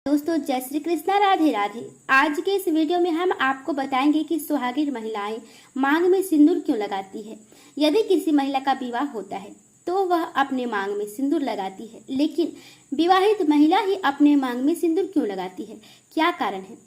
दोस्तों जय श्री कृष्णा, राधे राधे। आज के इस वीडियो में हम आपको बताएंगे कि सुहागिन महिलाएं मांग में सिंदूर क्यों लगाती है। यदि किसी महिला का विवाह होता है तो वह अपने मांग में सिंदूर लगाती है, लेकिन विवाहित महिला ही अपने मांग में सिंदूर क्यों लगाती है, क्या कारण है।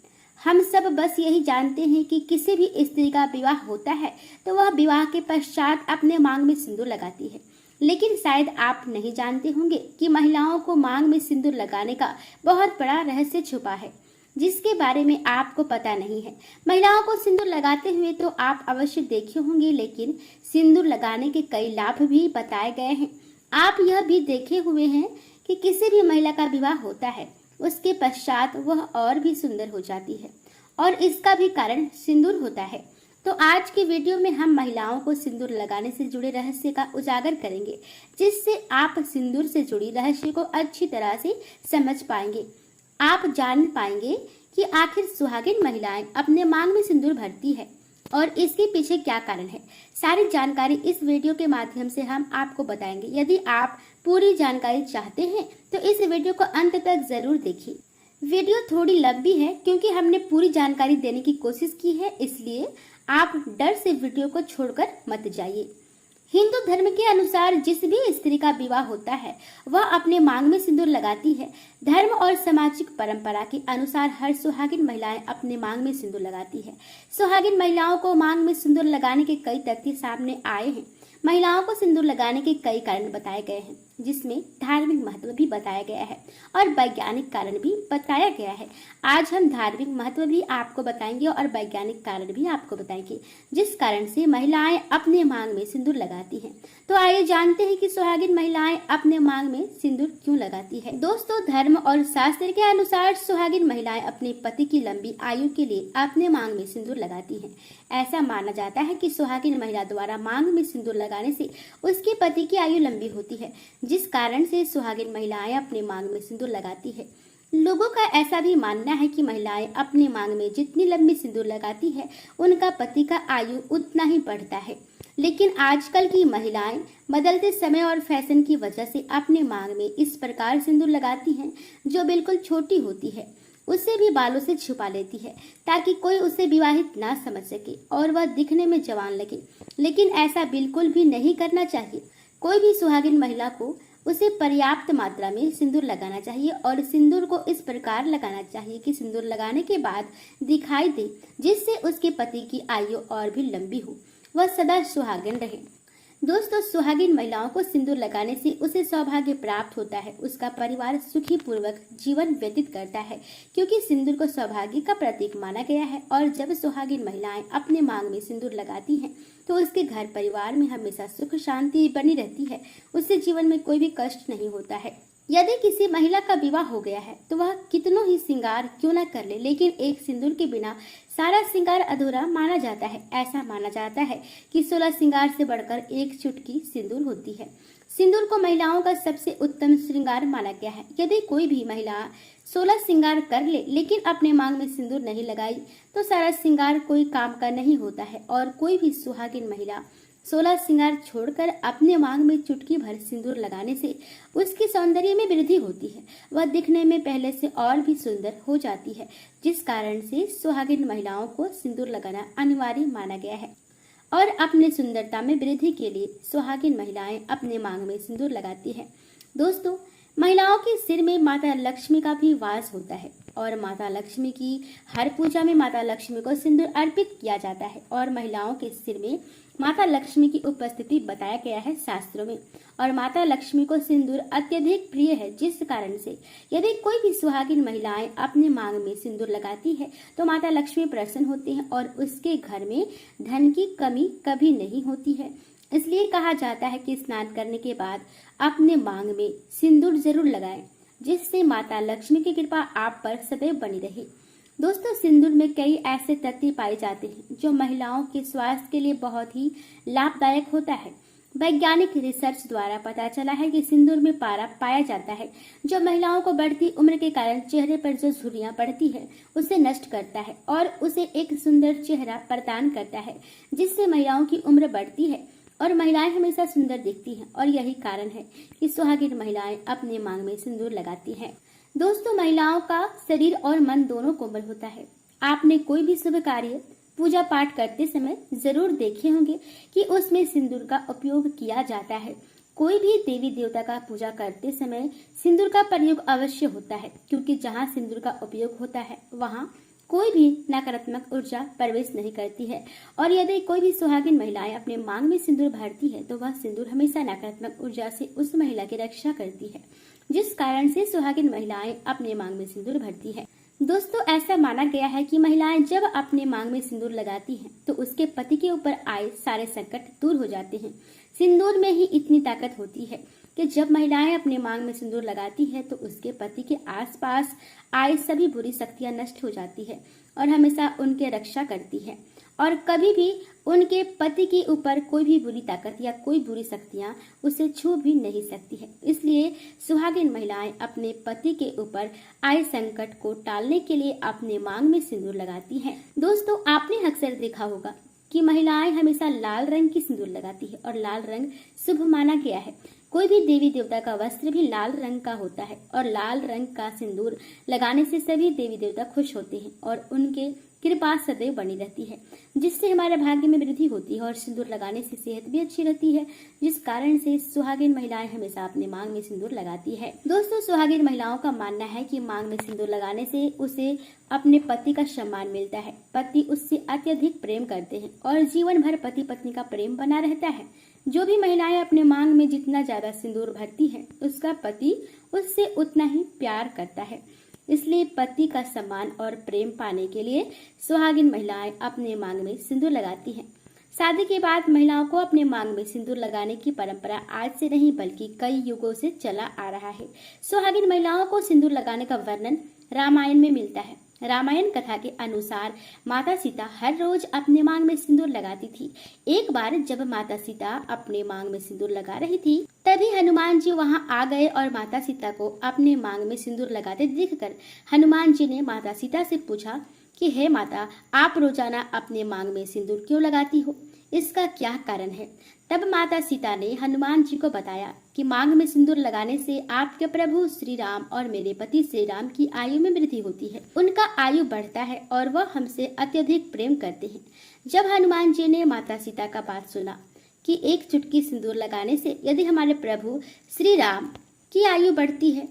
हम सब बस यही जानते हैं कि किसी भी स्त्री का विवाह होता है तो वह विवाह के पश्चात अपने मांग में सिंदूर लगाती है, लेकिन शायद आप नहीं जानते होंगे कि महिलाओं को मांग में सिंदूर लगाने का बहुत बड़ा रहस्य छुपा है, जिसके बारे में आपको पता नहीं है। महिलाओं को सिंदूर लगाते हुए तो आप अवश्य देखे होंगे, लेकिन सिंदूर लगाने के कई लाभ भी बताए गए हैं। आप यह भी देखे हुए हैं कि किसी भी महिला का विवाह होता है उसके पश्चात वह और भी सुंदर हो जाती है, और इसका भी कारण सिंदूर होता है। तो आज की वीडियो में हम महिलाओं को सिंदूर लगाने से जुड़े रहस्य का उजागर करेंगे, जिससे आप सिंदूर से जुड़ी रहस्य को अच्छी तरह से समझ पाएंगे। आप जान पाएंगे कि आखिर सुहागिन महिलाएं अपने मांग में सिंदूर भरती है और इसके पीछे क्या कारण है। सारी जानकारी इस वीडियो के माध्यम से हम आपको बताएंगे। यदि आप पूरी जानकारी चाहते हैं तो इस वीडियो को अंत तक जरूर देखिए। वीडियो थोड़ी लंबी है क्योंकि हमने पूरी जानकारी देने की कोशिश की है, इसलिए आप डर से वीडियो को छोड़कर मत जाइए। हिंदू धर्म के अनुसार जिस भी स्त्री का विवाह होता है वह अपने मांग में सिंदूर लगाती है। धर्म और सामाजिक परंपरा के अनुसार हर सुहागिन महिलाएं अपने मांग में सिंदूर लगाती है। सुहागिन महिलाओं को मांग में सिंदूर लगाने के कई तथ्य सामने आए हैं। महिलाओं को सिंदूर लगाने के कई कारण बताए गए हैं, जिसमें धार्मिक महत्व भी बताया गया है और वैज्ञानिक कारण भी बताया गया है। आज हम धार्मिक महत्व भी आपको बताएंगे और वैज्ञानिक कारण भी आपको बताएंगे, जिस कारण से महिलाएं अपने मांग में सिंदूर लगाती हैं। तो आइए जानते हैं कि सुहागिन महिलाएं अपने मांग में सिंदूर क्यों लगाती है। दोस्तों, धर्म और शास्त्र के अनुसार सुहागिन महिलाएं अपने पति की लंबी आयु के लिए अपने मांग में सिंदूर लगाती हैं। ऐसा माना जाता है कि सुहागिन महिला द्वारा मांग में सिंदूर लगाने से उसके पति की आयु लंबी होती है, जिस कारण से सुहागिन महिलाएं अपने मांग में सिंदूर लगाती है। लोगों का ऐसा भी मानना है कि महिलाएं अपने मांग में जितनी लंबी सिंदूर लगाती है उनका पति का आयु उतना ही बढ़ता है। लेकिन आजकल की महिलाएं बदलते समय और फैशन की वजह से अपने मांग में इस प्रकार सिंदूर लगाती हैं जो बिल्कुल छोटी होती है। उसे भी बालों से छुपा लेती है ताकि कोई उसे विवाहित ना समझ सके और वह दिखने में जवान लगे, लेकिन ऐसा बिल्कुल भी नहीं करना चाहिए। कोई भी सुहागिन महिला को उसे पर्याप्त मात्रा में सिंदूर लगाना चाहिए और सिंदूर को इस प्रकार लगाना चाहिए कि सिंदूर लगाने के बाद दिखाई दे, जिससे उसके पति की आयु और भी लंबी हो, वह सदा सुहागिन रहे। दोस्तों, सुहागिन महिलाओं को सिंदूर लगाने से उसे सौभाग्य प्राप्त होता है। उसका परिवार सुखी पूर्वक जीवन व्यतीत करता है, क्योंकि सिंदूर को सौभाग्य का प्रतीक माना गया है। और जब सुहागिन महिलाएं अपने मांग में सिंदूर लगाती हैं तो उसके घर परिवार में हमेशा सुख शांति बनी रहती है। उससे जीवन में कोई भी कष्ट नहीं होता है। यदि किसी महिला का विवाह हो गया है तो वह कितनों ही श्रृंगार क्यों न कर ले, लेकिन एक सिंदूर के बिना सारा श्रृंगार अधूरा माना जाता है। ऐसा माना जाता है कि 16 श्रृंगार से बढ़कर एक चुटकी सिंदूर होती है। सिंदूर को महिलाओं का सबसे उत्तम श्रृंगार माना गया है। यदि कोई भी महिला 16 श्रृंगार कर ले लेकिन अपने मांग में सिंदूर नहीं लगाई तो सारा श्रृंगार कोई काम का नहीं होता है। और कोई भी सुहागिन महिला 16 श्रृंगार छोड़कर अपने मांग में चुटकी भर सिंदूर लगाने से उसकी सौंदर्य में वृद्धि होती है। वह दिखने में पहले से और भी सुंदर हो जाती है, जिस कारण से सुहागिन महिलाओं को सिंदूर लगाना अनिवार्य माना गया है। और अपने सुंदरता में वृद्धि के लिए सुहागिन महिलाएं अपने मांग में सिंदूर लगाती हैं। दोस्तों, महिलाओं के सिर में माता लक्ष्मी का भी वास होता है और माता लक्ष्मी की हर पूजा में माता लक्ष्मी को सिंदूर अर्पित किया जाता है। और महिलाओं के सिर में माता लक्ष्मी की उपस्थिति बताया गया है शास्त्रों में, और माता लक्ष्मी को सिंदूर अत्यधिक प्रिय है, जिस कारण से यदि कोई भी सुहागिन महिलाएं अपने मांग में सिंदूर लगाती है तो माता लक्ष्मी प्रसन्न होती हैं और उसके घर में धन की कमी कभी नहीं होती है। इसलिए कहा जाता है कि स्नान करने के बाद अपने मांग में सिंदूर जरूर लगाएं, जिससे माता लक्ष्मी की कृपा आप पर सदैव बनी रहे। दोस्तों, सिंदूर में कई ऐसे तत्व पाए जाते हैं जो महिलाओं के स्वास्थ्य के लिए बहुत ही लाभदायक होता है। वैज्ञानिक रिसर्च द्वारा पता चला है कि सिंदूर में पारा पाया जाता है, जो महिलाओं को बढ़ती उम्र के कारण चेहरे पर जो झुर्रियां पड़ती है उसे नष्ट करता है और उसे एक सुंदर चेहरा प्रदान करता है, जिससे महिलाओं की उम्र बढ़ती है और महिलाएं हमेशा सुंदर दिखती हैं। और यही कारण है कि सुहागिन महिलाएं अपने मांग में सिंदूर लगाती हैं। दोस्तों, महिलाओं का शरीर और मन दोनों कोमल होता है। आपने कोई भी शुभ कार्य, पूजा पाठ करते समय जरूर देखे होंगे कि उसमें सिंदूर का उपयोग किया जाता है। कोई भी देवी देवता का पूजा करते समय सिंदूर का प्रयोग अवश्य होता है, क्योंकि जहाँ सिंदूर का उपयोग होता है वहाँ कोई भी नकारात्मक ऊर्जा प्रवेश नहीं करती है। और यदि कोई भी सुहागिन महिलाएं अपने मांग में सिंदूर भरती है तो वह सिंदूर हमेशा नकारात्मक ऊर्जा से उस महिला की रक्षा करती है, जिस कारण से सुहागिन महिलाएं अपने मांग में सिंदूर भरती है। दोस्तों, ऐसा माना गया है कि महिलाएं जब अपने मांग में सिंदूर लगाती हैं तो उसके पति के ऊपर आए सारे संकट दूर हो जाते हैं। सिंदूर में ही इतनी ताकत होती है कि जब महिलाएं अपने मांग में सिंदूर लगाती है तो उसके पति के आसपास आए सभी बुरी शक्तियां नष्ट हो जाती है और हमेशा उनके रक्षा करती है, और कभी भी उनके पति के ऊपर कोई भी बुरी ताकत या कोई बुरी शक्तियां उसे छू भी नहीं सकती है। इसलिए सुहागिन महिलाएं अपने पति के ऊपर आए संकट को टालने के लिए अपने मांग में सिंदूर लगाती हैं। दोस्तों, आपने अक्सर देखा होगा कि महिलाएं हमेशा लाल रंग की सिंदूर लगाती है और लाल रंग शुभ माना गया है। कोई भी देवी देवता का वस्त्र भी लाल रंग का होता है और लाल रंग का सिंदूर लगाने से सभी देवी देवता खुश होते हैं और उनके कृपा सदैव बनी रहती है, जिससे हमारे भाग्य में वृद्धि होती है और सिंदूर लगाने से सेहत भी अच्छी रहती है, जिस कारण से सुहागिन महिलाएं हमेशा अपने मांग में सिंदूर लगाती है। दोस्तों, सुहागिन महिलाओं का मानना है कि मांग में सिंदूर लगाने से उसे अपने पति का सम्मान मिलता है। पति उससे अत्यधिक प्रेम करते हैं और जीवन भर पति पत्नी का प्रेम बना रहता है। जो भी महिलाएं अपने मांग में जितना ज्यादा सिंदूर भरती है उसका पति उससे उतना ही प्यार करता है। इसलिए पति का सम्मान और प्रेम पाने के लिए सुहागिन महिलाएं अपने मांग में सिंदूर लगाती हैं। शादी के बाद महिलाओं को अपने मांग में सिंदूर लगाने की परंपरा आज से नहीं बल्कि कई युगों से चला आ रहा है। सुहागिन महिलाओं को सिंदूर लगाने का वर्णन रामायण में मिलता है। रामायण कथा के अनुसार माता सीता हर रोज अपने मांग में सिंदूर लगाती थी। एक बार जब माता सीता अपने मांग में सिंदूर लगा रही थी तभी हनुमान जी वहां आ गए और माता सीता को अपने मांग में सिंदूर लगाते देखकर हनुमान जी ने माता सीता से पूछा कि हे माता, आप रोजाना अपने मांग में सिंदूर क्यों लगाती हो? इसका क्या कारण है? तब माता सीता ने हनुमान जी को बताया कि मांग में सिंदूर लगाने से आपके प्रभु श्री राम और मेरे पति श्री राम की आयु में वृद्धि होती है, उनका आयु बढ़ता है और वह हमसे अत्यधिक प्रेम करते हैं। जब हनुमान जी ने माता सीता का बात सुना कि एक चुटकी सिंदूर लगाने से यदि हमारे प्रभु श्री राम की आयु बढ़ती है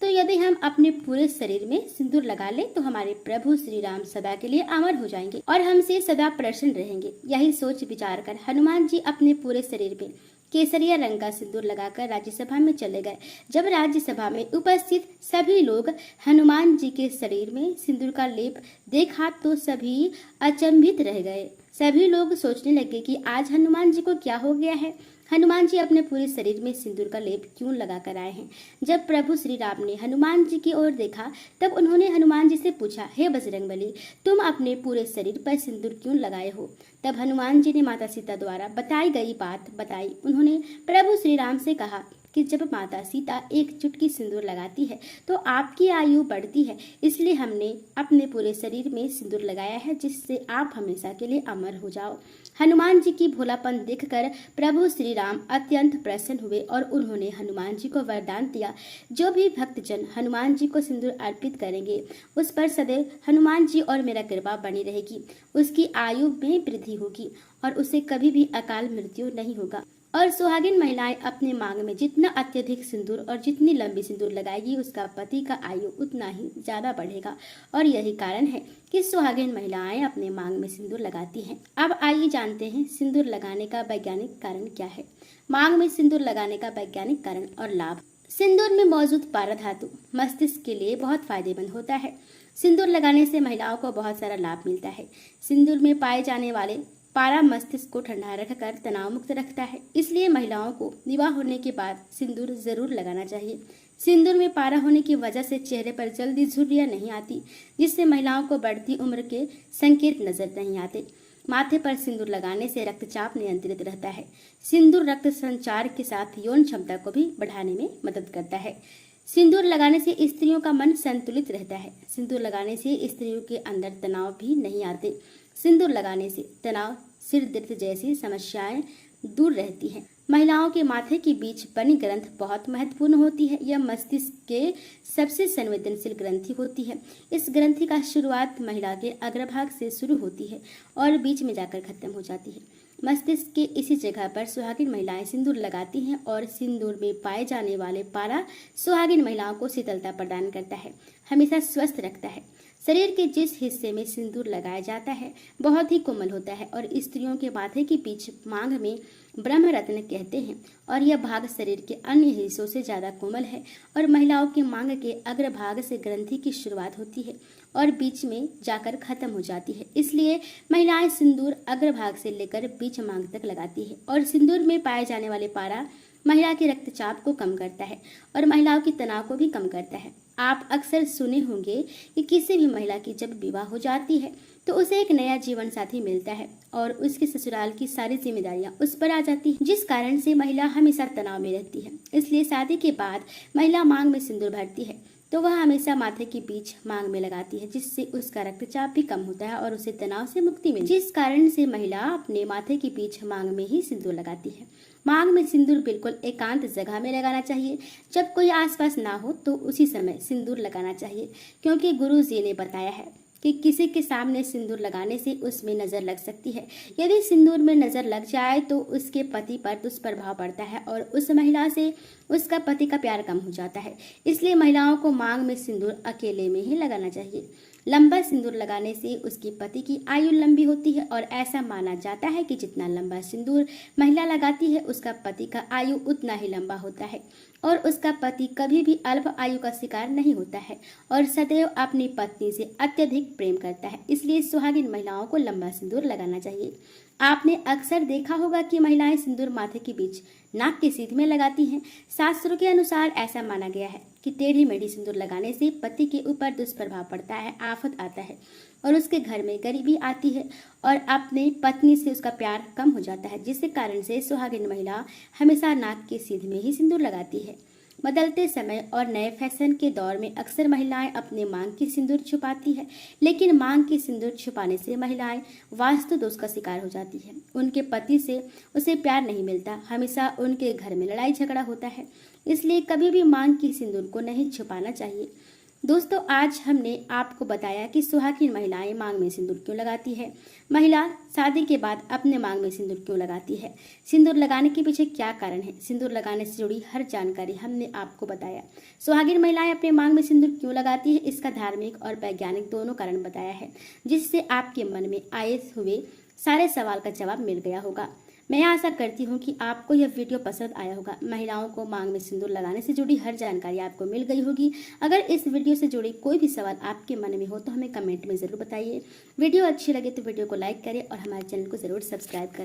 तो यदि हम अपने पूरे शरीर में सिंदूर लगा लें तो हमारे प्रभु श्री राम सदा के लिए अमर हो जाएंगे और हमसे सदा प्रसन्न रहेंगे। यही सोच विचार कर हनुमान जी अपने पूरे शरीर में केसरिया रंग का सिंदूर लगाकर राज्यसभा में चले गए। जब राज्यसभा में उपस्थित सभी लोग हनुमान जी के शरीर में सिंदूर का लेप देखा तो सभी अचंभित रह गए। सभी लोग सोचने लगे कि आज हनुमान जी को क्या हो गया है, हनुमान जी अपने पूरे शरीर में सिंदूर का लेप क्यों लगा कर आए हैं। जब प्रभु श्री राम ने हनुमान जी की ओर देखा तब उन्होंने हनुमान जी से पूछा, हे बजरंगबली, तुम अपने पूरे शरीर पर सिंदूर क्यों लगाए हो? तब हनुमान जी ने माता सीता द्वारा बताई गई बात बताई। उन्होंने प्रभु श्री राम से कहा कि जब माता सीता एक चुटकी सिंदूर लगाती है तो आपकी आयु बढ़ती है, इसलिए हमने अपने पूरे शरीर में सिंदूर लगाया है जिससे आप हमेशा के लिए अमर हो जाओ। हनुमान जी की भोलापन देखकर प्रभु श्री राम अत्यंत प्रसन्न हुए और उन्होंने हनुमान जी को वरदान दिया, जो भी भक्तजन हनुमान जी को सिंदूर अर्पित करेंगे उस पर सदैव हनुमान जी और मेरा कृपा बनी रहेगी, उसकी आयु में वृद्धि होगी और उसे कभी भी अकाल मृत्यु नहीं होगा। और सुहागिन महिलाएं अपने मांग में जितना अत्यधिक सिंदूर और जितनी लंबी सिंदूर लगाएगी उसका पति का आयु उतना ही ज्यादा बढ़ेगा और यही कारण है कि सुहागिन महिलाएं अपने मांग में सिंदूर लगाती हैं। अब आइए जानते हैं सिंदूर लगाने का वैज्ञानिक कारण क्या है। मांग में सिंदूर लगाने का वैज्ञानिक कारण और लाभ। सिंदूर में मौजूद पारा धातु मस्तिष्क के लिए बहुत फायदेमंद होता है। सिंदूर लगाने से महिलाओं को बहुत सारा लाभ मिलता है। सिंदूर में पाए जाने वाले पारा मस्तिष्क को ठंडा रखकर तनाव मुक्त रखता है, इसलिए महिलाओं को विवाह होने के बाद सिंदूर जरूर लगाना चाहिए। सिंदूर में पारा होने की वजह से चेहरे पर जल्दी झुर्रियां नहीं आती, जिससे महिलाओं को बढ़ती उम्र के संकेत नजर नहीं आते। माथे पर सिंदूर लगाने से रक्तचाप नियंत्रित रहता है। सिंदूर रक्त संचार के साथ यौन क्षमता को भी बढ़ाने में मदद करता है। सिंदूर लगाने से स्त्रियों का मन संतुलित रहता है। सिंदूर लगाने से स्त्रियों के अंदर तनाव भी नहीं आते। सिंदूर लगाने से तनाव, सिर दर्द जैसी समस्याएं दूर रहती हैं। महिलाओं के माथे के बीच बनी ग्रंथ बहुत महत्वपूर्ण होती है। यह मस्तिष्क के सबसे संवेदनशील ग्रंथि होती है। इस ग्रंथि का शुरुआत महिला के अग्रभाग से शुरू होती है और बीच में जाकर खत्म हो जाती है। मस्तिष्क के इसी जगह पर सुहागिन महिलाएं सिंदूर लगाती हैं और सिंदूर में पाए जाने वाले पारा सुहागिन महिलाओं को शीतलता प्रदान करता है, हमेशा स्वस्थ रखता है। शरीर के जिस हिस्से में सिंदूर लगाया जाता है बहुत ही कोमल होता है और स्त्रियों के माथे के बीच मांग में ब्रह्म रत्न कहते हैं और यह भाग शरीर के अन्य हिस्सों से ज्यादा कोमल है और महिलाओं के मांग के अग्रभाग से ग्रंथि की शुरुआत होती है और बीच में जाकर खत्म हो जाती है। इसलिए महिलाएं सिंदूर अग्रभाग से लेकर बीच मांग तक लगाती है और सिंदूर में पाए जाने वाले पारा महिला के रक्तचाप को कम करता है और महिलाओं की तनाव को भी कम करता है। आप अक्सर सुने होंगे कि किसी भी महिला की जब विवाह हो जाती है तो उसे एक नया जीवन साथी मिलता है और उसके ससुराल की सारी जिम्मेदारियां उस पर आ जाती हैं, जिस कारण से महिला हमेशा तनाव में रहती है। इसलिए शादी के बाद महिला मांग में सिंदूर भरती है तो वह हमेशा माथे के बीच मांग में लगाती है, जिससे उसका रक्तचाप भी कम होता है और उसे तनाव से मुक्ति मिलती है, जिस कारण से महिला अपने माथे के बीच मांग में ही सिंदूर लगाती है। मांग में सिंदूर बिल्कुल एकांत जगह में लगाना चाहिए। जब कोई आसपास ना हो तो उसी समय सिंदूर लगाना चाहिए, क्योंकि गुरु जी ने बताया है कि किसी के सामने सिंदूर लगाने से उसमें नजर लग सकती है। यदि सिंदूर में नजर लग जाए तो उसके पति पर दुष्प्रभाव पड़ता है और उस महिला से उसका पति का प्यार कम हो जाता है। इसलिए महिलाओं को मांग में सिंदूर अकेले में ही लगाना चाहिए। लंबा सिंदूर लगाने से उसके पति की आयु लंबी होती है और ऐसा माना जाता है कि जितना लंबा सिंदूर महिला लगाती है उसका पति का आयु उतना ही लंबा होता है और उसका पति कभी भी अल्प आयु का शिकार नहीं होता है और सदैव अपनी पत्नी से अत्यधिक प्रेम करता है। इसलिए सुहागिन महिलाओं को लंबा सिंदूर लगाना चाहिए। आपने अक्सर देखा होगा कि महिलाएं सिंदूर माथे के बीच नाक के सीध में लगाती हैं। शास्त्रों के अनुसार ऐसा माना गया है कि टेढ़ी मेढ़ी सिंदूर लगाने से पति के ऊपर दुष्प्रभाव पड़ता है, आफत आता है और उसके घर में गरीबी आती है और अपने पत्नी से उसका प्यार कम हो जाता है, जिसके कारण से सुहागिन महिला हमेशा नाक के सीध में ही सिंदूर लगाती है। बदलते समय और नए फैशन के दौर में अक्सर महिलाएं अपने मांग की सिंदूर छुपाती है, लेकिन मांग की सिंदूर छुपाने से महिलाएं वास्तु दोष का शिकार हो जाती है। उनके पति से उसे प्यार नहीं मिलता, हमेशा उनके घर में लड़ाई झगड़ा होता है। इसलिए कभी भी मांग की सिंदूर को नहीं छुपाना चाहिए। दोस्तों, आज हमने आपको बताया कि सुहागिन महिलाएं मांग में सिंदूर क्यों लगाती है, महिला शादी के बाद अपने मांग में सिंदूर क्यों लगाती है, सिंदूर लगाने के पीछे क्या कारण है। सिंदूर लगाने से जुड़ी हर जानकारी हमने आपको बताया। सुहागिन महिलाएं अपने मांग में सिंदूर क्यों लगाती है, इसका धार्मिक और वैज्ञानिक दोनों कारण बताया है, जिससे आपके मन में आए हुए सारे सवाल का जवाब मिल गया होगा। मैं आशा करती हूँ कि आपको यह वीडियो पसंद आया होगा। महिलाओं को मांग में सिंदूर लगाने से जुड़ी हर जानकारी आपको मिल गई होगी। अगर इस वीडियो से जुड़ी कोई भी सवाल आपके मन में हो तो हमें कमेंट में ज़रूर बताइए। वीडियो अच्छी लगे तो वीडियो को लाइक करें और हमारे चैनल को ज़रूर सब्सक्राइब करें।